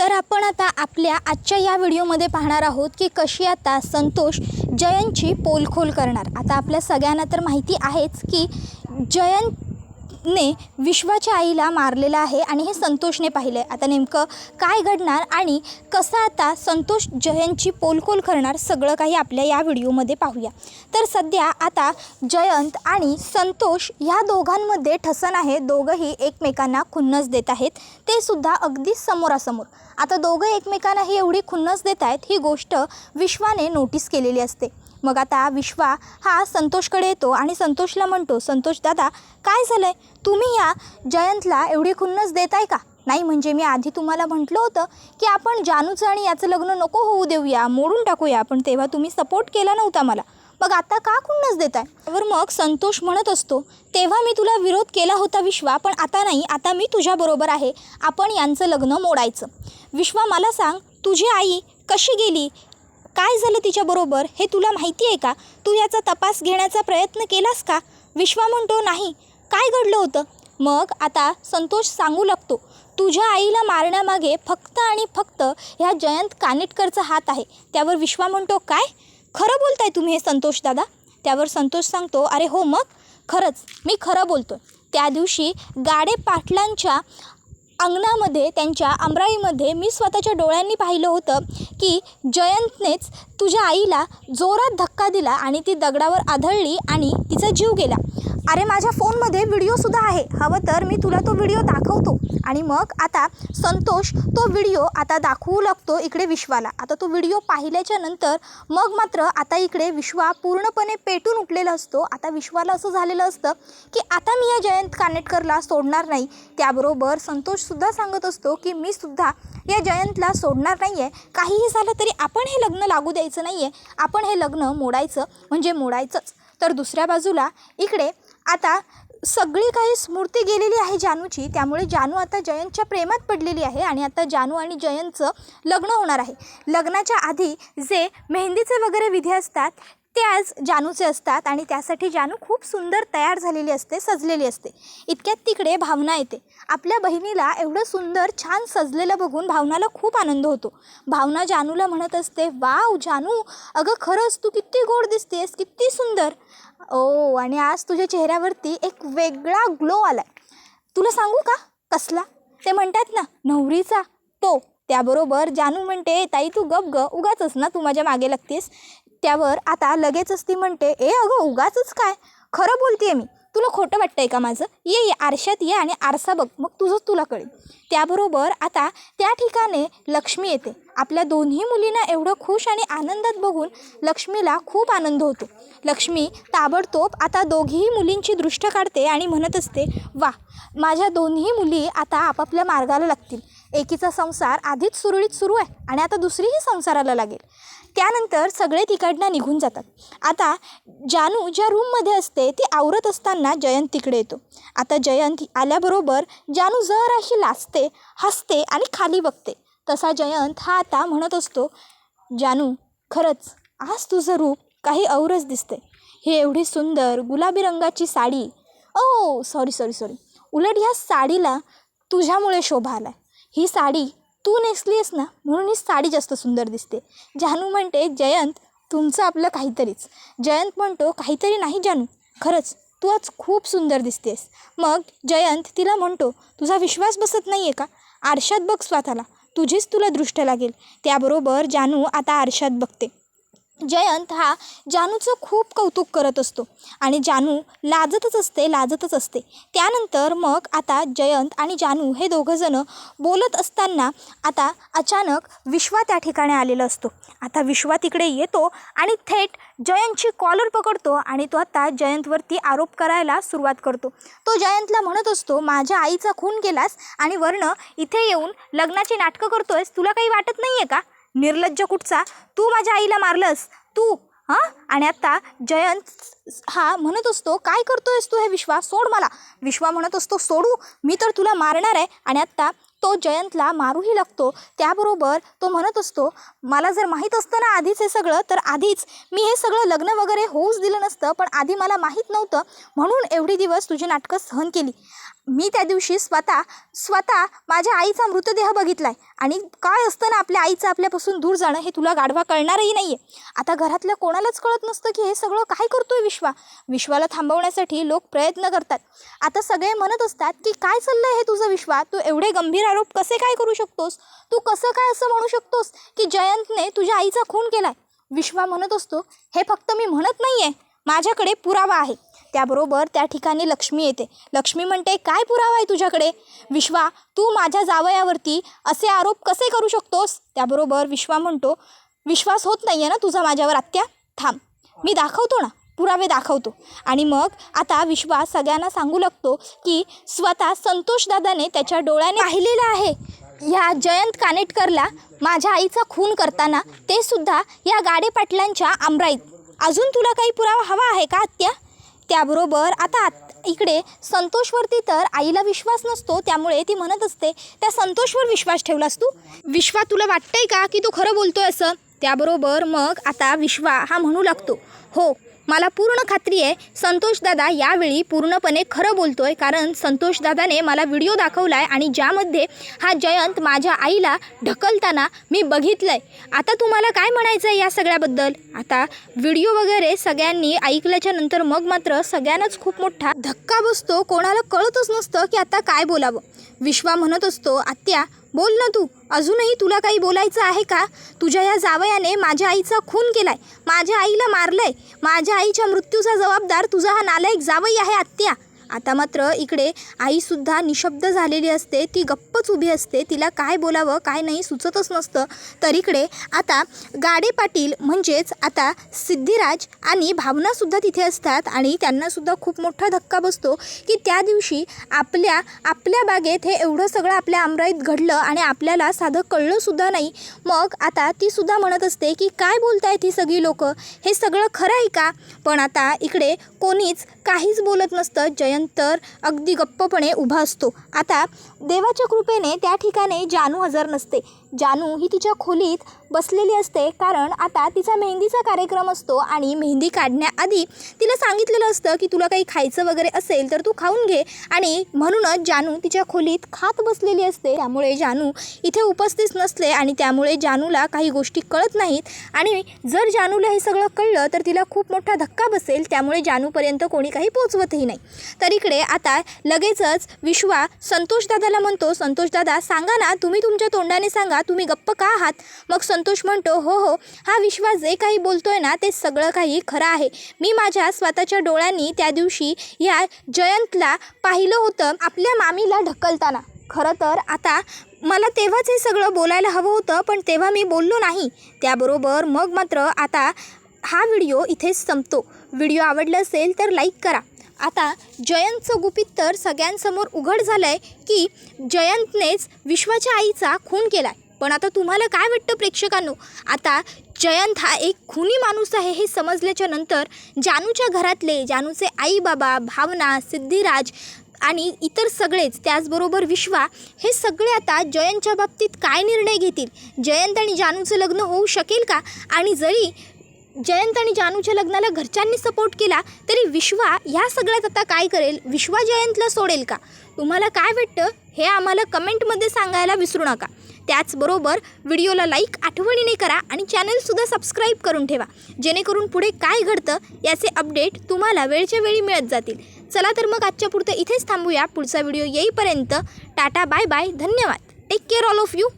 तर आपण आता आपल्या आजच्या या व्हिडिओमध्ये पाहणार आहोत की कशी आता संतोष जयंतची पोलखोल करणार। आता आपल्या सगळ्यांना तर माहिती आहेच की जयंतने विश्वाच्या आईला मारलेलं आहे आणि हे संतोषने पाहिलं आहे। आता नेमकं काय घडणार आणि कसं आता संतोष जयंतची पोलखोल करणार सगळं काही आपल्या या व्हिडिओमध्ये पाहूया। तर सध्या आता जयंत आणि संतोष ह्या दोघांमध्ये ठसन आहे। दोघंही एकमेकांना खुन्नस देत आहेत, ते सुद्धा अगदी समोरासमोर। आता दोघं एकमेकांना ही एवढी खुन्नस देत आहेत ही गोष्ट विश्वाने नोटीस केलेली असते। मग आता विश्वा हा संतोषकडे येतो आणि संतोषला म्हणतो, संतोष दादा काय झालंय, तुम्ही या जयंतला एवढी खुन्नस देताय का? नाही म्हणजे मी आधी तुम्हाला म्हटलं होतं की आपण जानूचं आणि याचं लग्न नको होऊ देऊया, मोडून टाकूया, पण तेव्हा तुम्ही सपोर्ट केला नव्हता मला, मग आता का खुन्नस देताय? तर मग संतोष म्हणत असतो, तेव्हा मी तुला विरोध केला होता विश्वा, पण आता नाही, आता मी तुझ्याबरोबर आहे, आपण यांचं लग्न मोडायचं। विश्वा मला सांग, तुझी आई कशी गेली, काय झालं तिच्याबरोबर हे तुला माहिती आहे का? तू याचा तपास घेण्याचा प्रयत्न केलास का? विश्वा म्हणतो नाही, काय घडलं होतं? मग आता संतोष सांगू लागतो, तुझ्या आईला मारण्यामागे फक्त आणि फक्त ह्या जयंत कानिटकरचा हात आहे। त्यावर विश्वा म्हणतो, काय खरं बोलताय तुम्ही हे संतोष दादा? त्यावर संतोष सांगतो, अरे हो, मग खरंच मी खरं बोलतोय। त्या दिवशी गाडे पाटलांच्या अंगणामध्ये, त्यांच्या अमराईमध्ये मी स्वतःच्या डोळ्यांनी पाहिलं होतं की जयंतनेच तुझ्या आईला जोरात धक्का दिला आणि ती दगडावर आदळली आणि तिचा जीव गेला। अरे माझ्या फोनमध्ये व्हिडिओसुद्धा आहे, हवं तर मी तुला तो व्हिडिओ दाखवतो। आणि मग आता संतोष तो व्हिडिओ आता दाखवू लागतो इकडे विश्वाला। आता तो व्हिडिओ पाहिल्याच्या नंतर मग मात्र आता इकडे विश्वा पूर्णपणे पेटून उठलेला असतो। आता विश्वाला असं झालेलं असतं की आता मी या जयंत कानेटकरला सोडणार नाही। त्याबरोबर संतोषसुद्धा सांगत असतो की मी सुद्धा या जयंतला सोडणार नाही आहे, काहीही झालं तरी आपण हे लग्न लागू द्यायचं नाही आहे, आपण हे लग्न मोडायचं म्हणजे मोडायचंच। तर दुसऱ्या बाजूला इकडे आता सगळी काही स्मृती गेलेली आहे जानूची, त्यामुळे जानू आता जयंतच्या प्रेमात पडलेली आहे आणि आता जानू आणि जयंतचं लग्न होणार आहे। लग्नाच्या आधी जे मेहंदीचे वगैरे विधी असतात ते आज जानूचे असतात आणि त्यासाठी जानू खूप सुंदर तयार झालेली असते, सजलेली असते। इतक्यात तिकडे भावना येते। आपल्या बहिणीला एवढं सुंदर छान सजलेलं बघून भावनाला खूप आनंद होतो। भावना जानूला म्हणत असते, वाव जानू, अगं खरंच तू किती गोड दिसतेस, किती सुंदर, ओ आणि आज तुझ्या चेहऱ्यावरती एक वेगळा ग्लो आलाय, तुला सांगू का कसला? ते म्हणतात ना नवरीचा तो। त्याबरोबर जानू म्हणते, ताई तू गप ग, उगाचच ना तू माझ्या मागे लागतेस। त्यावर आता लगेचच ती म्हणते, ए अगं उगाचच काय, खरं बोलतेय मी, तुला खोटं वाटतंय का माझं? ये आरशात ये आणि आरसा बघ, मग तुझंच तुला कळेल। त्याबरोबर आता त्या ठिकाणी लक्ष्मी येते। आपल्या दोन्ही मुलींना एवढं खुश आणि आनंदात बघून लक्ष्मीला खूप आनंद होतो। लक्ष्मी ताबडतोब आता दोघीही मुलींची दृष्ट काढते आणि म्हणत असते, वा, माझ्या दोन्ही मुली आता आपापल्या मार्गाला लागतील। एकीचा संसार आधीच सुरळीत सुरू आहे आणि आता दुसरीही संसाराला लागेल। त्यानंतर सगळे तिकडनं निघून जातात। आता जानू ज्या रूममध्ये असते ती आवरत असताना जयंत तिकडे येतो। आता जयंत आल्याबरोबर जानू जराशी लाजते, हसते आणि खाली बघते। तसा जयंत हा आता म्हणत असतो, जानू खरंच आज तुझं रूप काही औरच दिसते, ही एवढी सुंदर गुलाबी रंगाची साडी, ओ सॉरी, उलट ह्या साडीला तुझ्यामुळे शोभा आला, ही साडी तू नेसलीस ना म्हणून ही साडी जास्त सुंदर दिसते। जानू म्हणते, जयंत तुमचं आपलं काहीतरीच। जयंत म्हणतो, काहीतरी नाही जानू, खरंच तू आज खूप सुंदर दिसतेस। मग जयंत तिला म्हणतो, तुझा विश्वास बसत नाही आहे का? आरशात बघ स्वतःला, तुझीच तुला दृष्ट लागेल। त्याबरोबर जानू आता आरशात बघते। जयंत हा जानूचं खूप कौतुक करत असतो आणि जानू लाजतच असते। त्यानंतर मग आता जयंत आणि जानू हे दोघंजणं बोलत असताना आता अचानक विश्वा त्या ठिकाणी आलेला असतो। आता विश्वा तिकडे येतो आणि थेट जयंतची कॉलर पकडतो आणि तो आता जयंतवरती आरोप करायला सुरुवात करतो। तो जयंतला म्हणत असतो, माझ्या आईचा खून केलास आणि वर्ण इथे येऊन लग्नाची नाटकं करतोयस, तुला काही वाटत नाही आहे का? निर्लज्ज कुठचा, तू माझ्या आईला मारलंस तू, हां? आणि आता जयंत हा म्हणत असतो, काय करतोयस तू हे विश्वा, सोड मला। विश्वा म्हणत असतो, सोडू, मी तर तुला मारणार आहे। आणि आता तो जयंतला मारूही लागतो। त्याबरोबर तो म्हणत असतो, मला जर माहीत असतं ना आधीच हे सगळं, तर आधीच मी हे सगळं लग्न वगैरे होऊच दिलं नसतं, पण आधी मला माहीत नव्हतं म्हणून एवढी दिवस तुझी नाटकं सहन केली। मी त्या दिवशी स्वतः माझ्या आईचा मृतदेह बघितला आहे आणि काय असतं ना आपल्या आईचं आपल्यापासून दूर जाणं हे तुला गाढवा कळणारही नाही आहे. आता घरातल्या कोणालाच कळत नसतं की हे सगळं काय करतोय विश्वाला थांबवण्यासाठी लोक प्रयत्न करतात. आता सगळे म्हणत असतात की काय चाललंय हे तुझं विश्वा, तू एवढे गंभीर आरोप कसे काय करू शकतोस, तू कसं काय असं म्हणू शकतोस की जयंतने तुझ्या आईचा खून केलाय. विश्वा म्हणत असतो हे फक्त मी म्हणत नाही आहे, माझ्याकडे पुरावा आहे. त्याबरोबर त्या ठिकाणी लक्ष्मी येते. लक्ष्मी म्हणते काय पुरावा आहे तुझ्याकडे? विश्वा, तू माझ्या जावयावरती असे आरोप कसे करू शकतोस? त्याबरोबर विश्वा म्हणतो विश्वास होत नाही आहे ना तुझा माझ्यावर आत्या? थांब, मी दाखवतो ना, पुरावे दाखवतो. आणि मग आता विश्वा सगळ्यांना सांगू लागतो की स्वतः संतोषदादाने त्याच्या डोळ्याने पाहिलेलं आहे ह्या जयंत कानेटकरला माझ्या आईचा खून करताना, ते सुद्धा या गाडे पाटलांच्या आमराईत. अजून तुला काही पुरावा हवा आहे का आत्या? त्याबरोबर आता इकडे संतोषवरती तर आईला विश्वास नसतो, त्यामुळे ती म्हणत असते त्या संतोषवर विश्वास ठेवलास तू? विश्वा, तुला वाटतंय का की तू खरं बोलतोय असं? त्याबरोबर मग आता विश्वा हा म्हणू लागतो हो, मला पूर्ण खात्री आहे संतोषदादा यावेळी पूर्णपणे खरं बोलतोय, कारण संतोषदादाने मला व्हिडिओ दाखवला आहे आणि ज्यामध्ये हा जयंत माझ्या आईला ढकलताना मी बघितलं आहे. आता तुम्हाला काय म्हणायचं आहे या सगळ्याबद्दल? आता व्हिडिओ वगैरे सगळ्यांनी ऐकल्याच्या नंतर मग मात्र सगळ्यांनाच खूप मोठा धक्का बसतो. कोणाला कळतच नसतं की आता काय बोलावं. विश्वा म्हणत असतो आत्या बोल ना तू, अजूनही तुला काही बोलायचं आहे का? तुझ्या या जावयाने माझ्या आईचा खून केलाय, माझ्या आईला मारलंय, माझ्या आईच्या मृत्यूचा जबाबदार तुझा हा नालायक जावई आहे आत्या. आता मात्र इकडे आईसुद्धा निशब्द झालेली असते, ती गप्पच उभी असते, तिला काय बोलावं काय नाही सुचतच नसतं. तर इकडे आता गाडे पाटील म्हणजेच आता सिद्धिराज आणि भावनासुद्धा तिथे असतात आणि त्यांनासुद्धा खूप मोठा धक्का बसतो की त्या दिवशी आपल्या बागेत हे एवढं सगळं आपल्या आमराईत घडलं आणि आपल्याला साधं कळलंसुद्धा नाही. मग आता तीसुद्धा म्हणत असते की काय बोलतायत ही सगळी लोक, हे सगळं खरं आहे का? पण आता इकडे कोणीच काहीच बोलत नसतं. जयंत तर अगदी गप्पपणे उभा असतो. आता देवाच्या कृपेने त्या ठिकाणी जानू हजर नसते. जानू ही तिच्या खोलीत बसलेली असते, कारण आता तिचा मेहंदीचा कार्यक्रम असतो आणि मेहंदी काढण्याआधी तिला सांगितलेलं असतं की तुला काही खायचं वगैरे असेल तर तू खाऊन घे, आणि म्हणूनच जानू तिच्या खोलीत खात बसलेली असते. त्यामुळे जानू इथे उपस्थित नसले आणि त्यामुळे जानूला काही गोष्टी कळत नाहीत आणि जर जानूला हे सगळं कळलं तर तिला खूप मोठा धक्का बसेल, त्यामुळे जानूपर्यंत कोणी काही पोचवतही नाही. तर इकडे आता लगेचच विश्वा संतोषदादाला म्हणतो संतोषदादा सांगा ना, तुम्ही तुमच्या तोंडाने सांगा तुम्ही गप्प का आहात? मग संतोष म्हणतो हो, हा विश्वा जे काही बोलतोय ना ते सगळं काही खरं आहे. मी माझ्या स्वतःच्या डोळ्यांनी त्या दिवशी या जयंतला पाहिलं होतं आपल्या मामीला ढकलताना. खरं तर आता मला तेव्हाच हे सगळं बोलायला हवं होतं, पण तेव्हा मी बोललो नाही. त्याबरोबर मग मात्र आता हा व्हिडिओ इथेच संपतो. व्हिडिओ आवडला असेल तर लाईक करा. आता जयंतचं गुपित तर सगळ्यांसमोर उघड झालं आहे की जयंतनेच विश्वाच्या आईचा खून केला आहे. पण आता तुम्हाला काय वाटतं प्रेक्षकांनो? आता जयंत हा एक खुनी माणूस आहे हे समजल्याच्या नंतर जानूच्या घरातले, जानूचे आई बाबा, भावना, सिद्धिराज आणि इतर सगळेच, त्याचबरोबर विश्वा, हे सगळे आता जयंतच्या बाबतीत काय निर्णय घेतील? जयंत आणि जानूचं लग्न होऊ शकेल का? आणि जरी जयंत आणि जानूच्या लग्नाला घरच्यांनी सपोर्ट केला तरी विश्वा ह्या सगळ्यात आता काय करेल? विश्वा जयंतला सोडेल का? तुम्हाला काय वाटतं हे आम्हाला कमेंटमध्ये सांगायला विसरू नका. त्याचबरोबर व्हिडिओला लाईक आठवणीने करा आणि चॅनलसुद्धा सबस्क्राईब करून ठेवा, जेणेकरून पुढे काय घडतं याचे अपडेट तुम्हाला वेळच्या वेळी मिळत जातील. चला तर मग आजच्या पुरतं इथेच थांबूया. पुढचा व्हिडिओ येईपर्यंत टाटा, बाय बाय, धन्यवाद. Take care all of you.